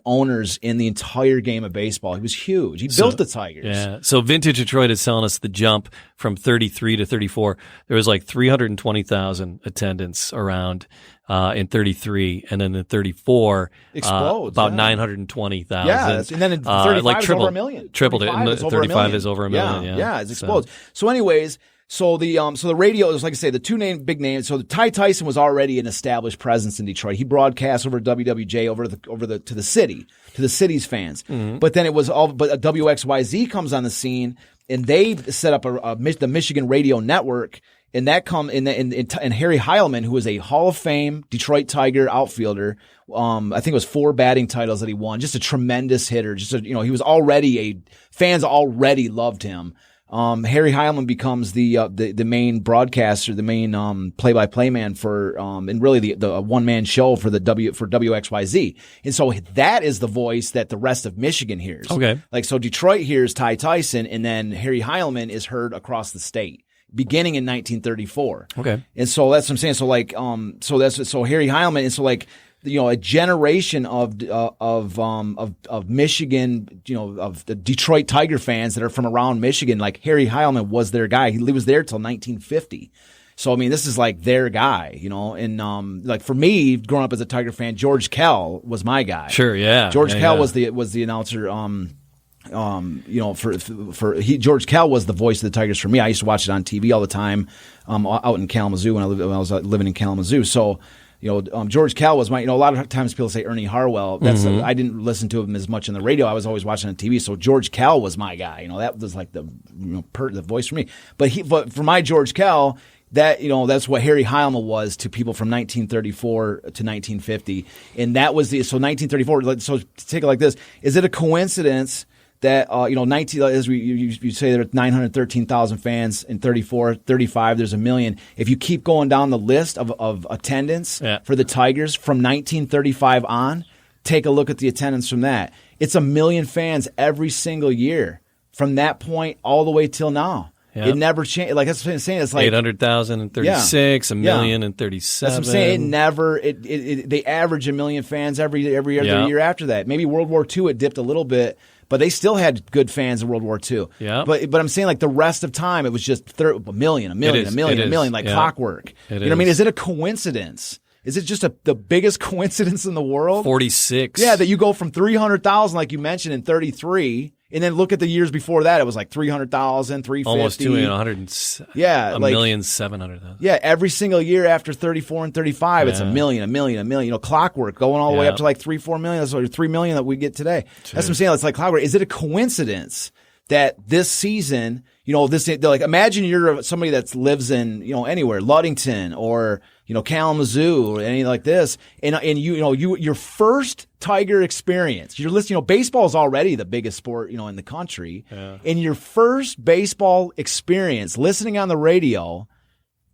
owners in the entire game of baseball. He was huge. He built the Tigers. Yeah. So Vintage Detroit is telling us the jump from 33 to 34. There was 320,000 attendance around in 33, and then in 34, explodes about 920,000. Yeah, and then in 35 is over a million. Tripled it. And 35 is over a million. Yeah, it explodes. So anyways, So the radio is, like I say, the two big names. So Ty Tyson was already an established presence in Detroit. He broadcast over WWJ to the city's fans. Mm-hmm. But then but WXYZ comes on the scene, and they set up the Michigan Radio Network, and that and Harry Heilman, who is a Hall of Fame Detroit Tiger outfielder. I think it was 4 batting titles that he won. Just a tremendous hitter. He was already fans already loved him. Harry Heilman becomes the main broadcaster, the main play-by-play man for and really the one-man show for WXYZ. And so that is the voice that the rest of Michigan hears. Okay. So Detroit hears Ty Tyson, and then Harry Heilman is heard across the state, beginning in 1934. Okay. And so that's what I'm saying. So so Harry Heilman, and so a generation of Michigan, of the Detroit Tiger fans that are from around Michigan, like Harry Heilman was their guy. He was there till 1950. So, I mean, this is their guy, and for me, growing up as a Tiger fan, George Kell was my guy. Sure. Yeah. George Kell was the announcer. George Kell was the voice of the Tigers for me. I used to watch it on TV all the time, out in Kalamazoo when I was living in Kalamazoo. So, George Kell was my, a lot of times people say Ernie Harwell. I didn't listen to him as much on the radio. I was always watching on TV. So George Kell was my guy. That was the voice for me. But for my George Kell, that's what Harry Heilman was to people from 1934 to 1950. And that was 1934. So to take it like this, is it a coincidence that, as you say, there are 913,000 fans in 34, 35, there's 1 million. If you keep going down the list of attendance for the Tigers from 1935 on, take a look at the attendance from that. It's 1 million fans every single year from that point all the way till now. Yep. It never changed. That's what I'm saying. It's 800,000 in 36, 1 million in 37. That's what I'm saying. It never. They average 1 million fans every other year after that. Maybe World War II it dipped a little bit, but they still had good fans in World War II. Yeah. But I'm saying the rest of time it was just 1 million, clockwork. You know what I mean? Is it a coincidence? Is it just the biggest coincidence in the world? 46. Yeah, that you go from 300,000 like you mentioned in 33. And then look at the years before that. It was 300,000, 350. Almost 200. Yeah. 1,700,000. Yeah. Every single year after 34 and 35, it's 1 million, 1 million, 1 million. Clockwork going all the way up to 3, 4 million. That's 3 million that we get today. True. That's what I'm saying. It's like clockwork. Is it a coincidence that this season, imagine you're somebody that lives in, anywhere, Ludington or, Kalamazoo or anything like this. And your first Tiger experience, you're listening, baseball is already the biggest sport, in the country. Yeah. And your first baseball experience listening on the radio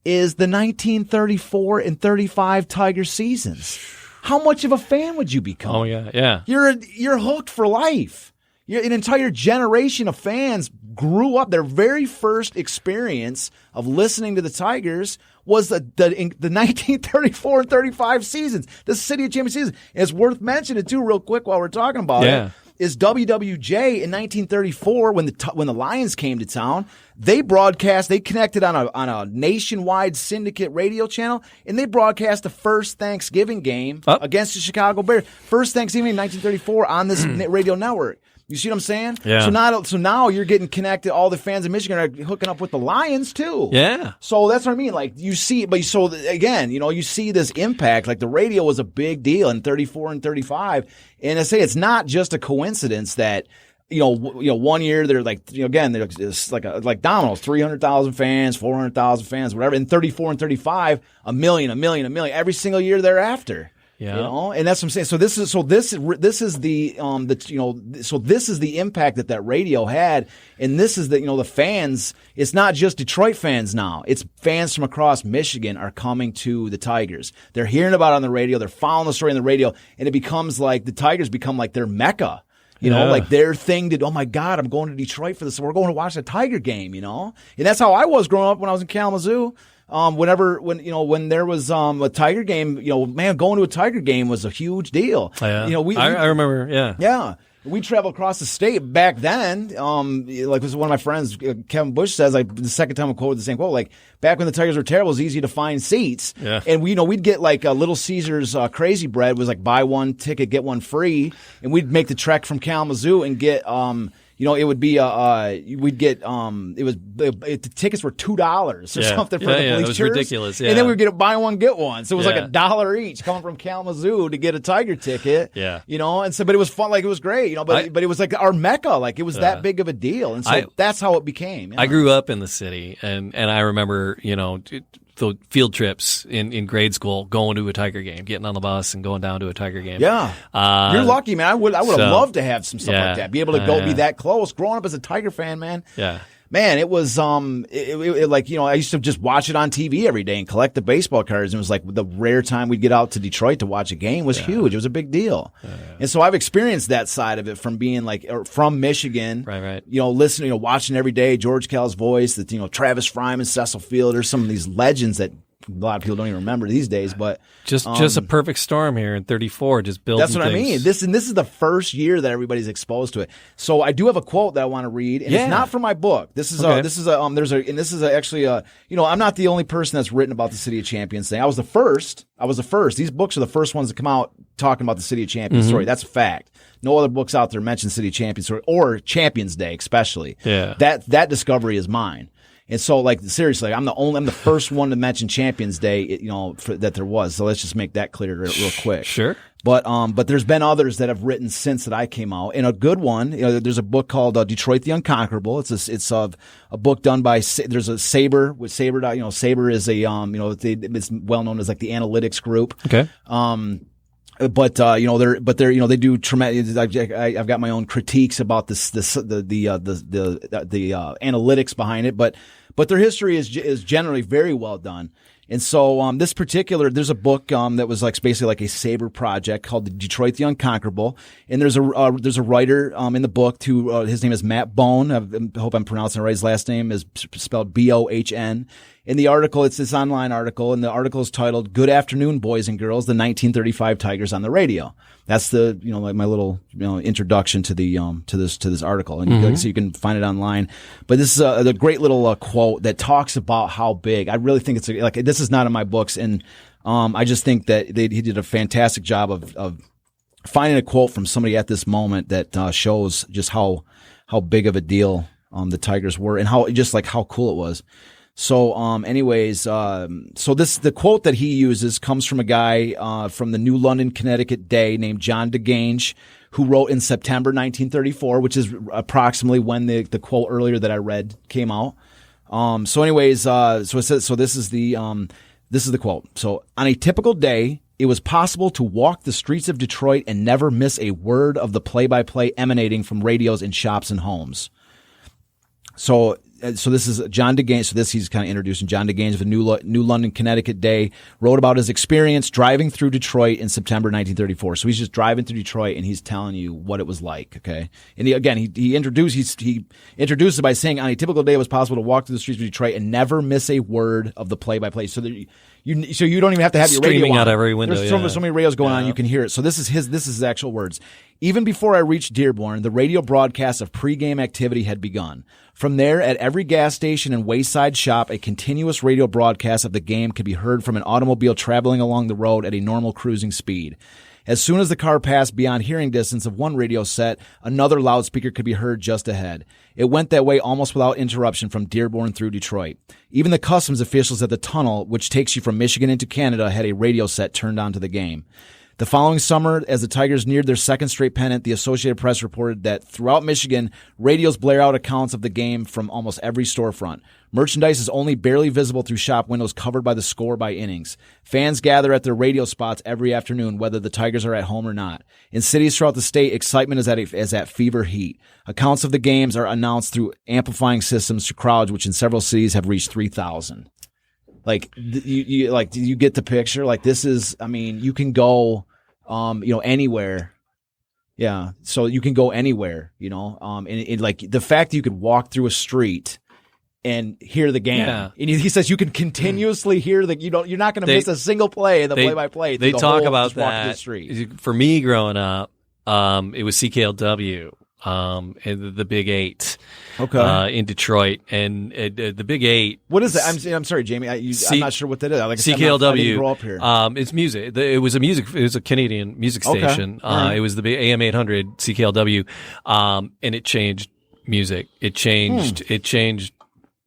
is the 1934 and 35 Tiger seasons. How much of a fan would you become? Oh, yeah. Yeah. You're hooked for life. An entire generation of fans grew up. Their very first experience of listening to the Tigers was the 1934 and 35 seasons, the City of Champions season. And it's worth mentioning too, real quick, while we're talking about it, is WWJ in 1934 when the Lions came to town. They connected on a nationwide syndicate radio channel, and they broadcast the first Thanksgiving game against the Chicago Bears. First Thanksgiving in 1934 on this radio network. You see what I'm saying? Yeah. So now you're getting connected. All the fans of Michigan are hooking up with the Lions too. Yeah. So that's what I mean. You see, you see this impact. The radio was a big deal in 34 and 35, and I say it's not just a coincidence that. 1 year they're they're dominoes, 300,000 fans, 400,000 fans, whatever. In 34 and 35, 1 million every single year thereafter. Yeah. And that's what I'm saying. So this is the impact that radio had, and this is the fans. It's not just Detroit fans now. It's fans from across Michigan are coming to the Tigers. They're hearing about it on the radio. They're following the story on the radio, and it becomes the Tigers become their mecca. Their thing that, oh my God, I'm going to Detroit for this. We're going to watch a Tiger game, And that's how I was growing up when I was in Kalamazoo. When there was a Tiger game, going to a Tiger game was a huge deal. Yeah. I remember, yeah. Yeah. We traveled across the state back then. Was one of my friends, Kevin Bush says, the second time I quoted the same quote, back when the Tigers were terrible, it was easy to find seats. Yeah. And we'd get a Little Caesars Crazy Bread was buy one ticket, get one free. And we'd make the trek from Kalamazoo and get, it would be we'd get the tickets were $2 or something for the bleachers. It was ridiculous. Yeah. And then we would get buy one get one, so it was like $1 each coming from Kalamazoo to get a Tiger ticket. Yeah, and so but it was fun, like it was great, but it was like our mecca, like it was that big of a deal, and so that's how it became. I grew up in the city, and I remember the field trips in grade school, going to a Tiger game, getting on the bus and going down to a Tiger game. Yeah, you're lucky, man. I would have loved to have some stuff like that. Be able to go be that close. Growing up as a Tiger fan, man. Yeah. Man, it was like I used to just watch it on TV every day and collect the baseball cards. And it was like the rare time we'd get out to Detroit to watch a game was huge. It was a big deal. And so I've experienced that side of it from being from Michigan. Right. Listening, watching every day, George Cal's voice, that Travis Fryman, Cecil Fielder, some of these legends that a lot of people don't even remember these days, but just a perfect storm here in 34, just building. That's what I mean. This is the first year that everybody's exposed to it. So I do have a quote that I want to read, and it's not from my book. This is actually I'm not the only person that's written about the City of Champions thing. I was the first. These books are the first ones to come out talking about the City of Champions story. That's a fact. No other books out there mention City of Champions story or Champions Day, especially. Yeah. That discovery is mine. And so, seriously, I'm the first one to mention Champions Day, that there was. So let's just make that clear real quick. Sure. But there's been others that have written since that I came out. And a good one, there's a book called Detroit the Unconquerable. It's a book done by, there's a Sabre with Sabre. Sabre is it's well known as like the analytics group. Okay. But they do tremendous. I've got my own critiques about the analytics behind it, but their history is generally very well done. And so this particular, there's a book that was basically like a Sabre project called Detroit the Unconquerable, and there's a writer in the book his name is Matt Bone. I hope I'm pronouncing it right. His last name is spelled Bohn. In the article, it's this online article, and the article is titled "Good Afternoon, Boys and Girls: The 1935 Tigers on the Radio." That's the my little introduction to the to this article, and so you can find it online. But this is a great little quote that talks about how big. I really think it's this is not in my books, and I just think that he did a fantastic job of finding a quote from somebody at this moment that shows just how big of a deal the Tigers were, and how cool it was. So, the quote that he uses comes from a guy, from the New London, Connecticut Day named John DeGange, who wrote in September 1934, which is approximately when the quote earlier that I read came out. So it says, so this is the quote. So, on a typical day, it was possible to walk the streets of Detroit and never miss a word of the play-by-play emanating from radios in shops and homes. So this is John DeGange. So he's kind of introducing John DeGange of the New London, Connecticut Day, wrote about his experience driving through Detroit in September 1934. So he's just driving through Detroit and he's telling you what it was like. Okay. And he introduced it by saying on a typical day it was possible to walk through the streets of Detroit and never miss a word of the play-by-play. So that you don't even have to have your radio streaming on. Out every window. There's so many radios going on, you can hear it. So this is his actual words. Even before I reached Dearborn, the radio broadcast of pregame activity had begun. From there, at every gas station and wayside shop, a continuous radio broadcast of the game could be heard from an automobile traveling along the road at a normal cruising speed. As soon as the car passed beyond hearing distance of one radio set, another loudspeaker could be heard just ahead. It went that way almost without interruption from Dearborn through Detroit. Even the customs officials at the tunnel, which takes you from Michigan into Canada, had a radio set turned on to the game. The following summer, as the Tigers neared their second straight pennant, the Associated Press reported that throughout Michigan, radios blare out accounts of the game from almost every storefront. Merchandise is only barely visible through shop windows covered by the score by innings. Fans gather at their radio spots every afternoon, whether the Tigers are at home or not. In cities throughout the state, excitement is at fever heat. Accounts of the games are announced through amplifying systems to crowds, which in several cities have reached 3,000. You get the picture. This is, you can go, anywhere. Yeah. So you can go anywhere, and the fact that you could walk through a street and hear the game. Yeah. And he says you can continuously hear you're not going to miss a single play in the play-by-play. They talk about that. For me growing up, it was CKLW. In the Big 8, in Detroit, and the Big 8. What is that? I'm sorry, Jamie. I'm not sure what that is. CKLW. I didn't grow up here. It's music. It was a Canadian music station. Right. It was the AM 800 CKLW, and it changed music. It changed. It changed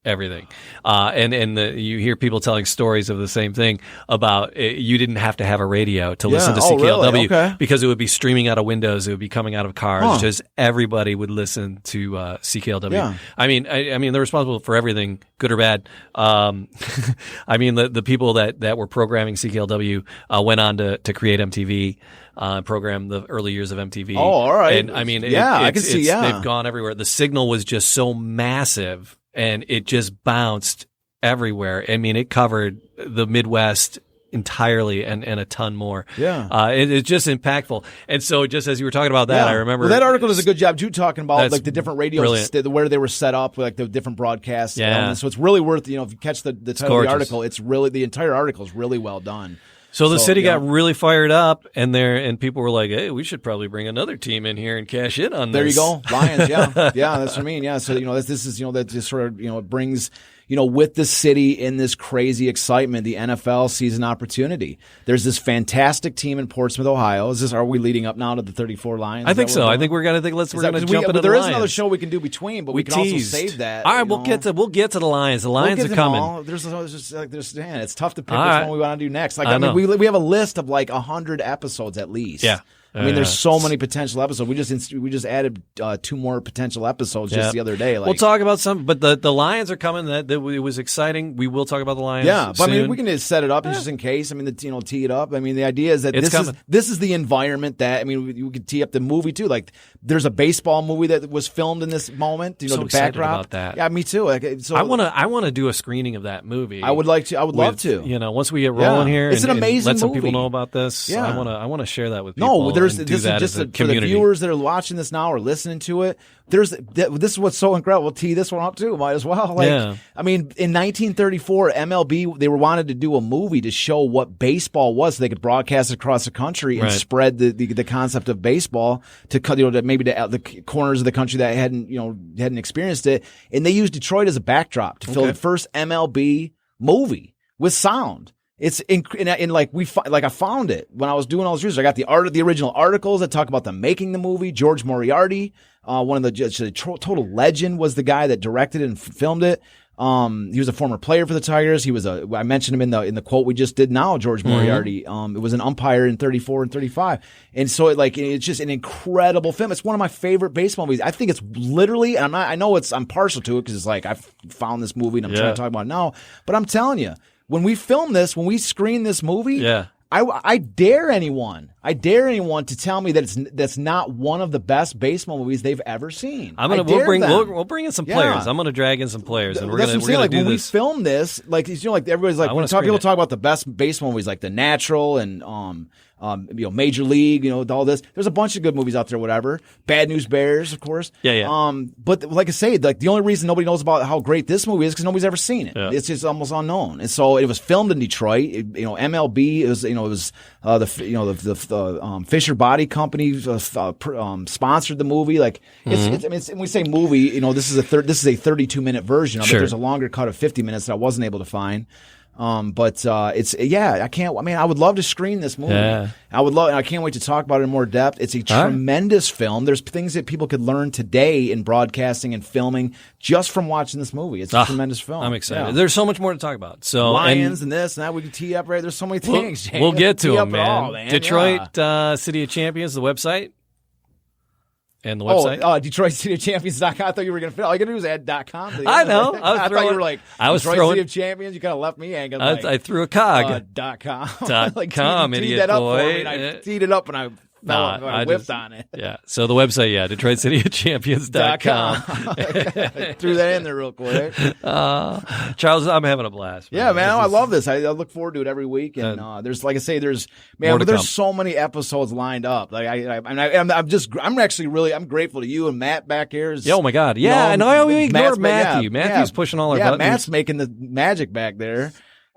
everything. You hear people telling stories of the same thing about you didn't have to have a radio to listen to CKLW really? Okay. because it would be streaming out of windows. It would be coming out of cars. Just everybody would listen to CKLW. Yeah. I mean, they're responsible for everything, good or bad. I mean, the people that were programming CKLW went on to create MTV. Program the early years of MTV. Oh, all right. And I mean, I can see. They've gone everywhere. The signal was just so massive, and it just bounced everywhere. I mean, it covered the Midwest entirely and a ton more. Yeah. It's just impactful. And so just as you were talking about that, I remember. Well, that article does a good job too, talking about like the different radios, brilliant. where they were set up, like the different broadcasts. Yeah. So it's really worth, if you catch the title of the article, it's really, the entire article is really well done. So the city got really fired up, and people were like, "Hey, we should probably bring another team in here and cash in on this." There you go, Lions. Yeah, that's what I mean. Yeah, so this is that just sort of it brings with the city in this crazy excitement, the NFL sees an opportunity. There's this fantastic team in Portsmouth, Ohio. Are we leading up now to the 34 Lions? I think so. I think we're gonna jump into the There Lions. is another show we can do between, but we can also save that. All right, we'll get to the Lions. The Lions are coming. It's tough to pick which one we want to do next. Like I mean, we have a list of like 100 episodes at least. Yeah. I mean, there's so many potential episodes. We just added 2 more potential episodes just the other day. Like, we'll talk about some, but the Lions are coming. That it was exciting. We will talk about the Lions. Yeah, but soon. I mean, we can just set it up just in case. I mean, tee it up. I mean, the idea is that this is the environment that we could tee up the movie too. Like, there's a baseball movie that was filmed in this moment. So the excited backdrop about that. Yeah, me too. Like, so I want to do a screening of that movie. I would like to. I would love to. Once we get rolling here, it's an amazing and let some movie. people know about this. Yeah. I want to share that with people. No, this is just for the viewers that are watching this now or listening to it. This is what's so incredible. We'll tee this one up too. Might as well. I mean, in 1934, MLB they wanted to do a movie to show what baseball was, so they could broadcast it across the country and spread the concept of baseball to maybe to the corners of the country that hadn't experienced it. And they used Detroit as a backdrop to film the first MLB movie with sound. It's I found it when I was doing all this research. I got the original articles that talk about them making the movie. George Moriarty, one of the total legend, was the guy that directed it and filmed it. He was a former player for the Tigers. I mentioned him in the quote we just did now, George Moriarty. It was an umpire in 34 and 35. And so it's just an incredible film. It's one of my favorite baseball movies. I think it's literally, and I'm partial to it because it's like, I've found this movie and I'm trying to talk about it now, but I'm telling you, when we film this, when we screen this movie, I dare anyone to tell me that that's not one of the best baseball movies they've ever seen. We'll bring in some players. I'm going to drag in some players, and we're going to do when this. We film this, everybody's like, people talk about the best baseball movies, like The Natural and Major League, all this. There's a bunch of good movies out there, whatever. Bad News Bears, of course. Yeah. But like I say, the only reason nobody knows about how great this movie is because nobody's ever seen it. Yeah. It's just almost unknown. And so it was filmed in Detroit. MLB is, the Fisher Body Company sponsored the movie. Like when we say movie, this is a 32-minute version of it. There's a longer cut of 50 minutes that I wasn't able to find. But I would love to screen this movie. Yeah. I can't wait to talk about it in more depth. It's a tremendous film. There's things that people could learn today in broadcasting and filming just from watching this movie. It's a tremendous film. I'm excited. Yeah. There's so much more to talk about. So Lions and this and that, we can tee up, right? There's so many things. We'll get to them, man. Detroit, City of Champions, the website. And the website? DetroitCityOfChampions.com. I thought you were going to fit. All you got to do is add .com. I know. I thought you were like, Detroit City of Champions. You kind of left me hanging. I threw a cog. .com. .com, idiot boy. I teed it up and I whipped on it. Yeah. So the website, DetroitCityOfChampions.com. Threw that in there real quick. Charles, I'm having a blast. Man. Yeah, man. I love this. I look forward to it every week. And there's, like I say, there's so many episodes lined up. Like I'm grateful to you and Matt back here. Oh my God. Yeah. And I always ignore Matthew. Matthew's pushing all our buttons. Matt's making the magic back there.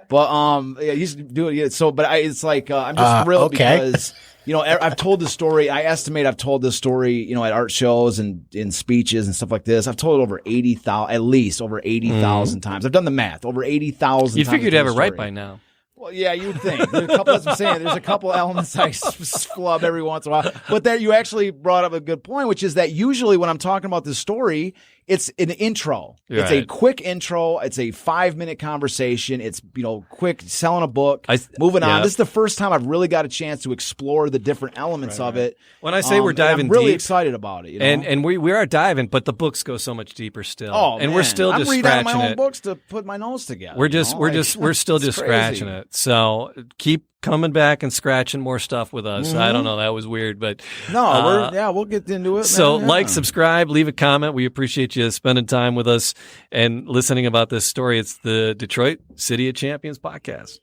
But he's doing it. So, but it's like I'm just thrilled because. I've told this story. I estimate I've told this story, at art shows and in speeches and stuff like this. I've told it at least over 80,000 times. I've done the math. Over 80,000 times. You'd figure you'd have it right by now. Well, yeah, you'd think. There's a couple elements I flub every once in a while. But that you actually brought up a good point, which is that usually when I'm talking about this story, it's an intro. Right. It's a quick intro. It's a 5-minute conversation. It's, quick selling a book, moving on. This is the first time I've really got a chance to explore the different elements of it. When I say we're diving I'm really deep, excited about it. And we are diving, but the books go so much deeper still. Oh, and we're still just scratching it. I'm reading my own books to put my nose together. We're still just scratching it. So keep coming back and scratching more stuff with us. I don't know. That was weird, but we'll get into it. So like, subscribe, leave a comment. We appreciate you spending time with us and listening about this story. It's the Detroit City of Champions podcast.